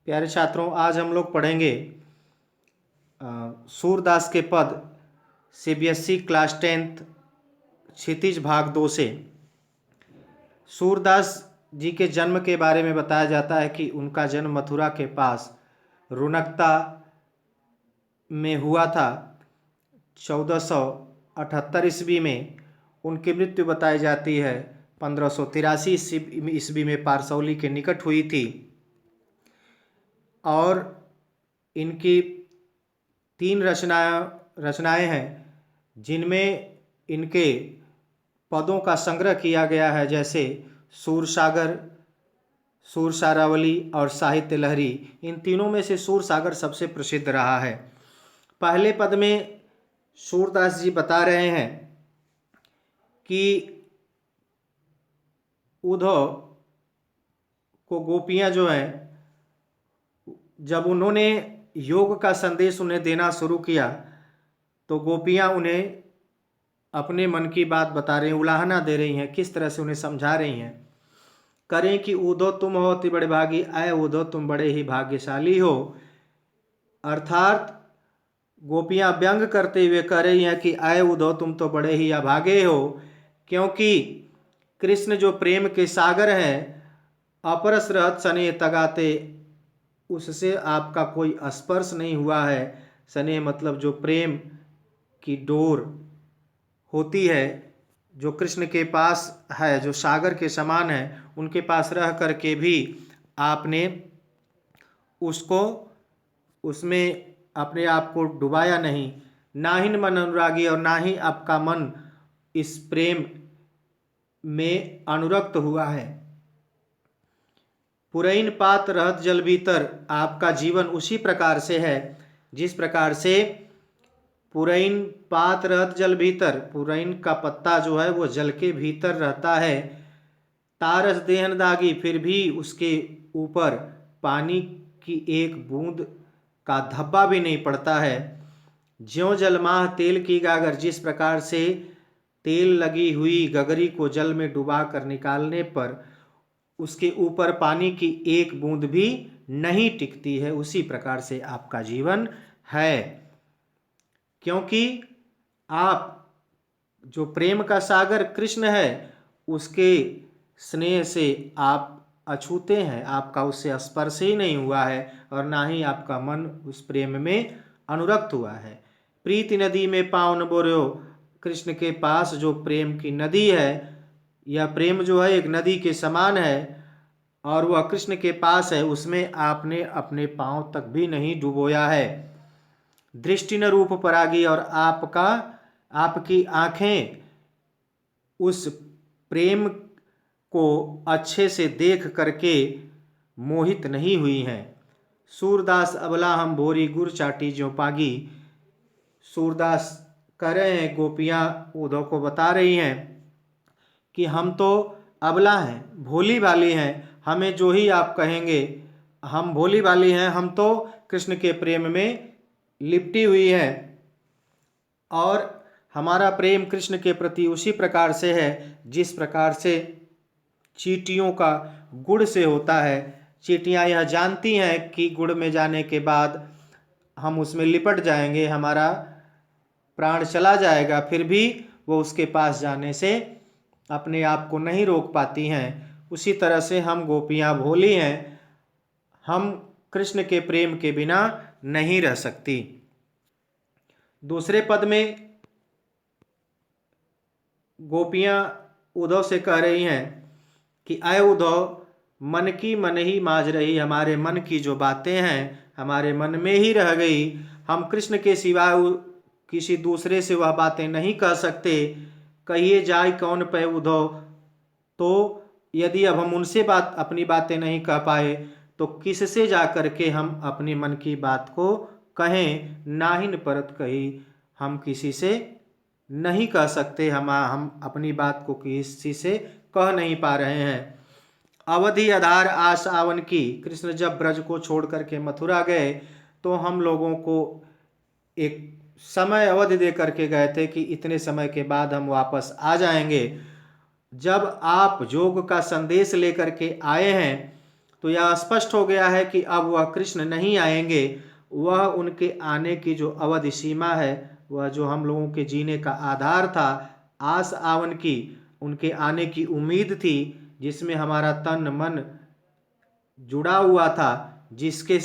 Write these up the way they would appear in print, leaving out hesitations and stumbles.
प्यारे छात्रों, आज हम लोग पढ़ेंगे सूरदास के पद सीबीएसई क्लास 10th क्षितिज भाग 2 से। सूरदास जी के जन्म के बारे में बताया जाता है कि उनका जन्म मथुरा के पास रुनकता में हुआ था 1478 ईस्वी में। उनकी मृत्यु बताई जाती है 1583 ईस्वी में पारसौली के निकट हुई थी। और इनकी 3 रचनाएं हैं जिनमें इनके पदों का संग्रह किया गया है, जैसे सूरसागर, सूरसारावली और साहित्य लहरी। इन तीनों में से सूरसागर सबसे प्रसिद्ध रहा है। पहले पद में सूरदास जी बता रहे हैं कि उद्धव को गोपियां जो हैं, जब उन्होंने योग का संदेश उन्हें देना शुरू किया तो गोपियां उन्हें अपने मन की बात बता रही हैं, उलाहना दे रही हैं, किस तरह से उन्हें समझा रही हैं। करें कि उद्धव तुम हो अति बड़े भागी, आए उद्धव तुम बड़े ही भाग्यशाली हो। अर्थात गोपियां व्यंग करते हुए कह रही हैं कि आए उद्धव तुम तो बड़े ही अभागे हो, क्योंकि कृष्ण जो प्रेम के सागर हैं, अपरस रहत स्नेह तगाते, उससे आपका कोई स्पर्श नहीं हुआ है। स्नेह मतलब जो प्रेम की डोर होती है, जो कृष्ण के पास है, जो सागर के समान है, उनके पास रह करके भी आपने उसको उसमें अपने आप को डुबाया नहीं। ना ही मन अनुरागी और ना ही आपका मन इस प्रेम में अनुरक्त हुआ है। पुरैन पात रहत जल भीतर, आपका जीवन उसी प्रकार से है जिस प्रकार से पुरैन पात रहत जल भीतर, पुरैन का पत्ता जो है वो जल के भीतर रहता है। तारस देहन दागी, फिर भी उसके ऊपर पानी की एक बूंद का धब्बा भी नहीं पड़ता है। ज्यों जलमाह तेल की गागर, जिस प्रकार से तेल लगी हुई गगरी को जल में डुबा कर निकालने पर उसके ऊपर पानी की एक बूंद भी नहीं टिकती है, उसी प्रकार से आपका जीवन है। क्योंकि आप जो प्रेम का सागर कृष्ण है, उसके स्नेह से आप अछूते हैं, आपका उससे स्पर्श ही नहीं हुआ है और ना ही आपका मन उस प्रेम में अनुरक्त हुआ है। प्रीति नदी में पाँव न बोर्यो, कृष्ण के पास जो प्रेम की नदी है, यह प्रेम जो है एक नदी के समान है और वह कृष्ण के पास है, उसमें आपने अपने पाँव तक भी नहीं डुबोया है। दृष्टि न रूप परागी, और आपकी आंखें उस प्रेम को अच्छे से देख करके मोहित नहीं हुई हैं। सूरदास अबला हम भोरी गुर चाटी ज्यों पागी। सूरदास कह रहे हैं, गोपियां उद्धव को बता रही हैं कि हम तो अबला हैं, भोली भाली हैं, हमें जो ही आप कहेंगे हम भोली भाली हैं, हम तो कृष्ण के प्रेम में लिपटी हुई है और हमारा प्रेम कृष्ण के प्रति उसी प्रकार से है जिस प्रकार से चींटियों का गुड़ से होता है। चींटियां यह जानती हैं कि गुड़ में जाने के बाद हम उसमें लिपट जाएंगे, हमारा प्राण चला जाएगा, फिर भी वो उसके पास जाने से अपने आप को नहीं रोक पाती हैं। उसी तरह से हम गोपियां भोली हैं, हम कृष्ण के प्रेम के बिना नहीं रह सकती। दूसरे पद में गोपियां उद्धव से कह रही हैं कि आए उद्धव, मन की मन ही माज रही, हमारे मन की जो बातें हैं हमारे मन में ही रह गई, हम कृष्ण के सिवाय किसी दूसरे से वह बातें नहीं कह सकते। कहिए जाय कौन पे उद्धव, तो यदि अब हम उनसे अपनी बातें नहीं कह पाए तो किससे जा करके हम अपने मन की बात को कहें। नाहिन परत कही, हम किसी से नहीं कह सकते, हम अपनी बात को किसी से कह नहीं पा रहे हैं। अवधि आधार आस आवन की, कृष्ण जब ब्रज को छोड़ करके मथुरा गए तो हम लोगों को एक समय अवधि दे करके गए थे कि इतने समय के बाद हम वापस आ जाएंगे। जब आप योग का संदेश लेकर के आए हैं तो यह स्पष्ट हो गया है कि अब वह कृष्ण नहीं आएंगे। वह उनके आने की जो अवधि सीमा है, वह जो हम लोगों के जीने का आधार था, आस आवन की, उनके आने की उम्मीद थी, जिसमें हमारा तन मन जुड़ा हुआ था, जिसके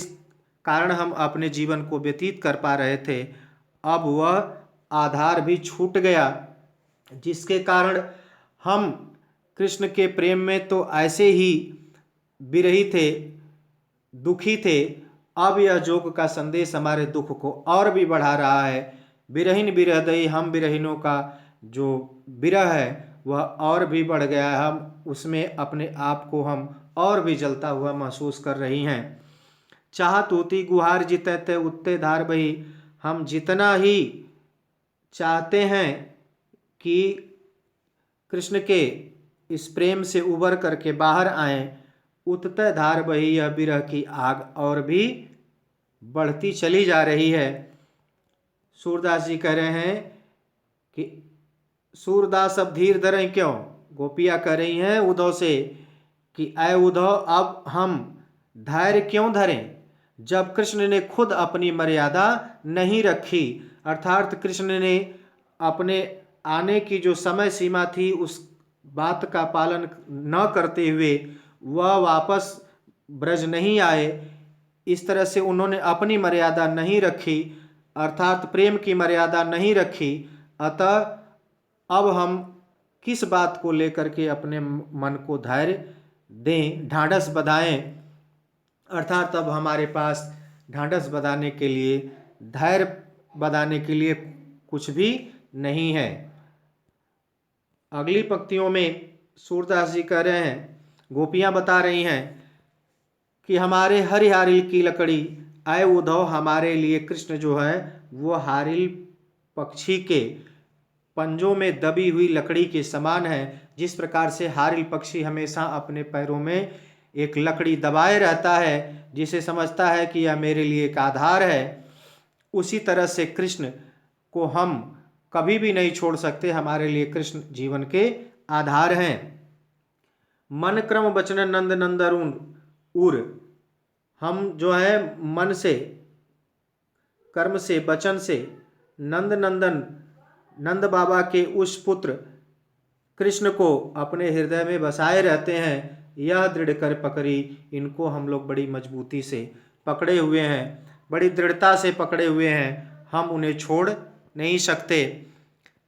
कारण हम अपने जीवन को व्यतीत कर पा रहे थे, अब वह आधार भी छूट गया, जिसके कारण हम कृष्ण के प्रेम में तो ऐसे ही विरही थे, दुखी थे। अब यह जोग का संदेश हमारे दुख को और भी बढ़ा रहा है। विरहीन विरहदयी हम विरहीनों का जो विरह है वह और भी बढ़ गया है। हम उसमें अपने आप को हम और भी जलता हुआ महसूस कर रही हैं। चाह तूती गुहार जितते उत्ते धार बही। हम जितना ही चाहते हैं कि कृष्ण के इस प्रेम से उबर करके बाहर आएं, उतते धार बही, यह विरह की आग और भी बढ़ती चली जा रही है। सूरदास जी कह रहे हैं कि सूरदास अब धीर धरें क्यों। गोपियाँ कह रही हैं उद्धव से कि अय उद्धव, अब हम धैर्य क्यों धरें, जब कृष्ण ने खुद अपनी मर्यादा नहीं रखी, अर्थात कृष्ण ने अपने आने की जो समय सीमा थी उस बात का पालन न करते हुए वह वापस ब्रज नहीं आए। इस तरह से उन्होंने अपनी मर्यादा नहीं रखी, अर्थात प्रेम की मर्यादा नहीं रखी। अतः अब हम किस बात को लेकर के अपने मन को धैर्य दें, ढाढ़स बधाएं, अर्थात अब हमारे पास ढाढ़स बधाने के लिए, धैर्य बधाने के लिए कुछ भी नहीं है। अगली पंक्तियों में सूरदास जी कह रहे हैं, गोपियाँ बता रही हैं कि हमारे हरिहारिल की लकड़ी, आए उद्धव, हमारे लिए कृष्ण जो है वो हारिल पक्षी के पंजों में दबी हुई लकड़ी के समान है। जिस प्रकार से हारिल पक्षी हमेशा अपने पैरों में एक लकड़ी दबाए रहता है, जिसे समझता है कि यह मेरे लिए एक आधार है, उसी तरह से कृष्ण को हम कभी भी नहीं छोड़ सकते। हमारे लिए कृष्ण जीवन के आधार हैं। मन क्रम वचन नंद नंदरुण उर, हम जो है मन से, कर्म से, वचन से नंद नंदन, नंद बाबा के उस पुत्र कृष्ण को अपने हृदय में बसाए रहते हैं। यह दृढ़ कर पकड़ी, इनको हम लोग बड़ी मजबूती से पकड़े हुए हैं, बड़ी दृढ़ता से पकड़े हुए हैं, हम उन्हें छोड़ नहीं सकते।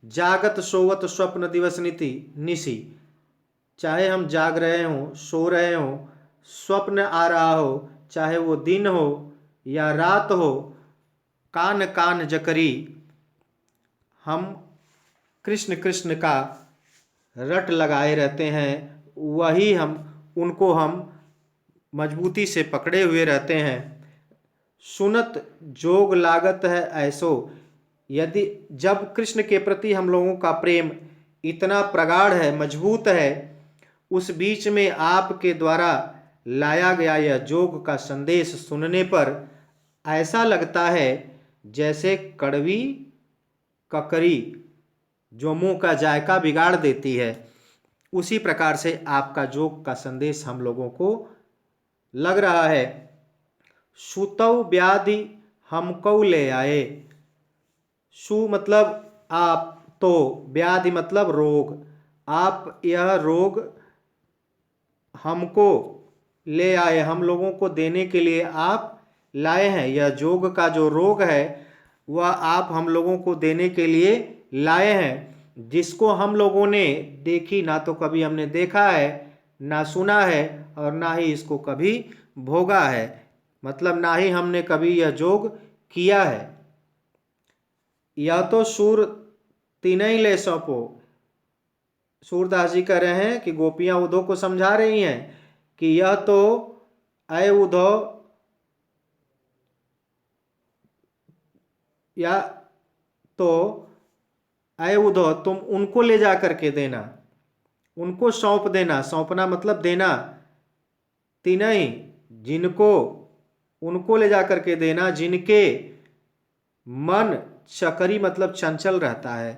जागत सोवत स्वप्न दिवस नीति निशी, चाहे हम जाग रहे हों, सो रहे हों, स्वप्न आ रहा हो, चाहे वो दिन हो या रात हो, कान कान जकरी, हम कृष्ण कृष्ण का रट लगाए रहते हैं। वही हम उनको हम मजबूती से पकड़े हुए रहते हैं। सुनत जोग लागत है ऐसो, यदि जब कृष्ण के प्रति हम लोगों का प्रेम इतना प्रगाढ़ है, मजबूत है, उस बीच में आपके द्वारा लाया गया यह जोग का संदेश सुनने पर ऐसा लगता है जैसे कड़वी ककरी जो मुंह का जायका बिगाड़ देती है, उसी प्रकार से आपका जोग का संदेश हम लोगों को लग रहा है। सुतौ व्याधि हमको ले आए, सु मतलब आप, तो व्याधि मतलब रोग, आप यह रोग हमको ले आए, हम लोगों को देने के लिए आप लाए हैं। यह जोग का जो रोग है वह आप हम लोगों को देने के लिए लाए हैं, जिसको हम लोगों ने देखी ना तो कभी हमने देखा है, ना सुना है, और ना ही इसको कभी भोगा है, मतलब ना ही हमने कभी यह जोग किया है। यह तो सूर तीनई ले सौंपो, सूरदास जी कह रहे हैं कि गोपियां उद्धव को समझा रही हैं कि यह तो अय उद्धव, या तो अय उद्धव तुम उनको ले जा करके देना, उनको सौंप देना, सौंपना मतलब देना, तीनई, जिनको, उनको ले जा करके देना जिनके मन चकरी मतलब चंचल रहता है।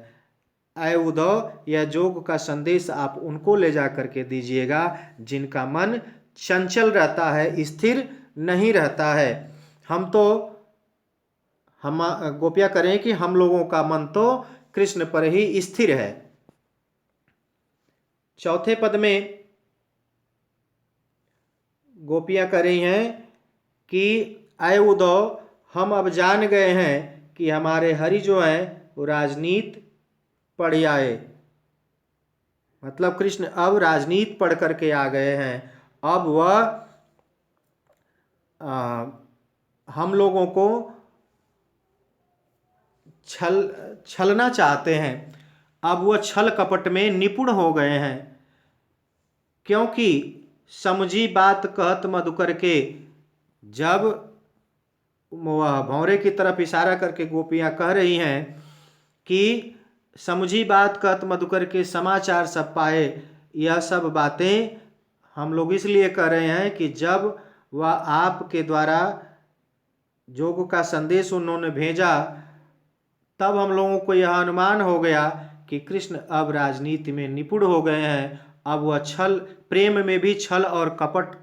अय उद्धव, यह जोग का संदेश आप उनको ले जा करके दीजिएगा जिनका मन चंचल रहता है, स्थिर नहीं रहता है। हम गोपियाँ करें कि हम लोगों का मन तो कृष्ण पर ही स्थिर है। चौथे पद में गोपियाँ कर रही हैं कि आए उद्धव, हम अब जान गए हैं कि हमारे हरि जो है वो राजनीति पढ़ आए। मतलब कृष्ण अब राजनीति पढ़ करके आ गए हैं। अब वह हम लोगों को छलना चाहते हैं। अब वह छल कपट में निपुण हो गए हैं, क्योंकि समझी बात कहत मधुकर के, जब वह भंवरे की तरफ इशारा करके गोपियां कह रही हैं कि समझी बात कहत मधुकर के समाचार सब पाए, यह सब बातें हम लोग इसलिए कह रहे हैं कि जब वह आपके द्वारा जोग का संदेश उन्होंने भेजा, तब हम लोगों को यह अनुमान हो गया कि कृष्ण अब राजनीति में निपुण हो गए हैं। अब वह प्रेम में भी छल और कपट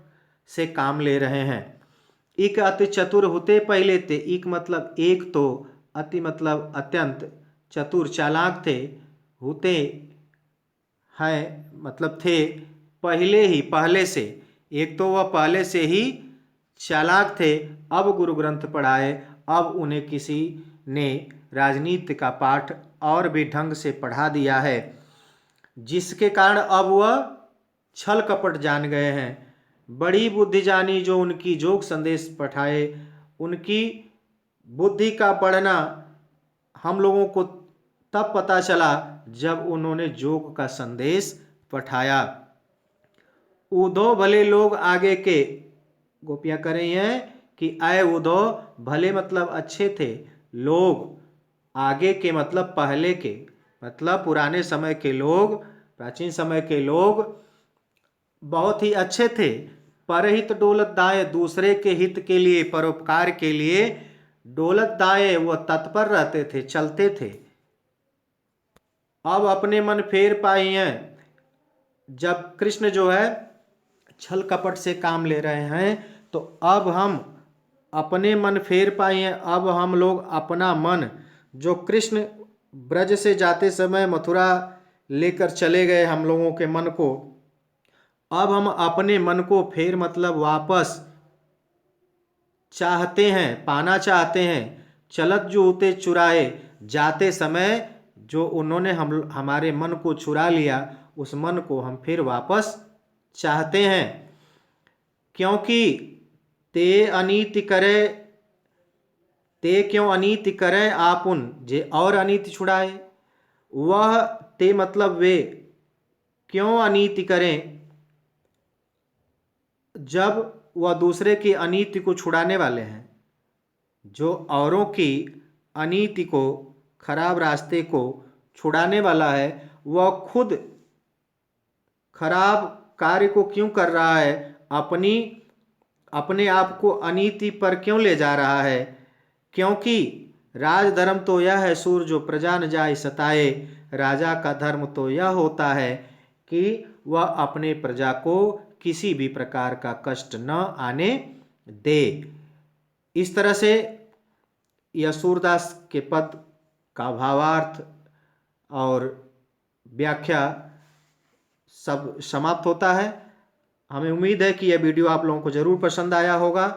से काम ले रहे हैं। इक अति चतुर होते पहले थे। इक मतलब एक, तो अति मतलब अत्यंत, चतुर चालाक थे, होते हैं मतलब थे, पहले से। एक तो वह पहले से ही चालाक थे। अब गुरु ग्रंथ पढ़ाए, अब उन्हें किसी ने राजनीति का पाठ और भी ढंग से पढ़ा दिया है, जिसके कारण अब वह छल कपट जान गए हैं। बड़ी बुद्धि जानी जो उनकी जोग संदेश पठाए। उनकी बुद्धि का बढ़ना हम लोगों को तब पता चला जब उन्होंने जोग का संदेश पठाया। उद्धव भले लोग आगे के, गोपियां कर रही हैं कि आए उद्धव, भले मतलब अच्छे थे, लोग आगे के मतलब पहले के, मतलब पुराने समय के लोग, प्राचीन समय के लोग बहुत ही अच्छे थे। परहित डोलत दाएं, दूसरे के हित के लिए, परोपकार के लिए डोलत दाएं वह तत्पर रहते थे, चलते थे। अब अपने मन फेर पाए हैं। जब कृष्ण जो है छल कपट से काम ले रहे हैं, तो अब हम अपने मन फेर पाए हैं। अब हम लोग अपना मन, जो कृष्ण ब्रज से जाते समय मथुरा लेकर चले गए हम लोगों के मन को, अब हम अपने मन को फेर मतलब वापस चाहते हैं, पाना चाहते हैं। चलत जो उते चुराए, जाते समय जो उन्होंने हमारे मन को चुरा लिया, उस मन को हम फिर वापस चाहते हैं। क्योंकि ते अनीति करे, ते क्यों अनीति करें आपुन, जे और अनीति छुड़ाए। वह ते मतलब वे क्यों अनीति करें, जब वह दूसरे की अनीति को छुड़ाने वाले हैं। जो औरों की अनीति को, खराब रास्ते को छुड़ाने वाला है, वह खुद खराब कार्य को क्यों कर रहा है, अपने आप को अनीति पर क्यों ले जा रहा है। क्योंकि राजधर्म तो यह है सूर जो प्रजा न जाए सताए। राजा का धर्म तो यह होता है कि वह अपने प्रजा को किसी भी प्रकार का कष्ट न आने दे। इस तरह से यह सूरदास के पद का भावार्थ और व्याख्या सब समाप्त होता है। हमें उम्मीद है कि यह वीडियो आप लोगों को ज़रूर पसंद आया होगा।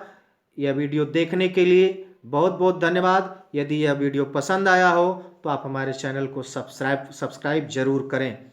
यह वीडियो देखने के लिए बहुत बहुत धन्यवाद। यदि यह वीडियो पसंद आया हो तो आप हमारे चैनल को सब्सक्राइब ज़रूर करें।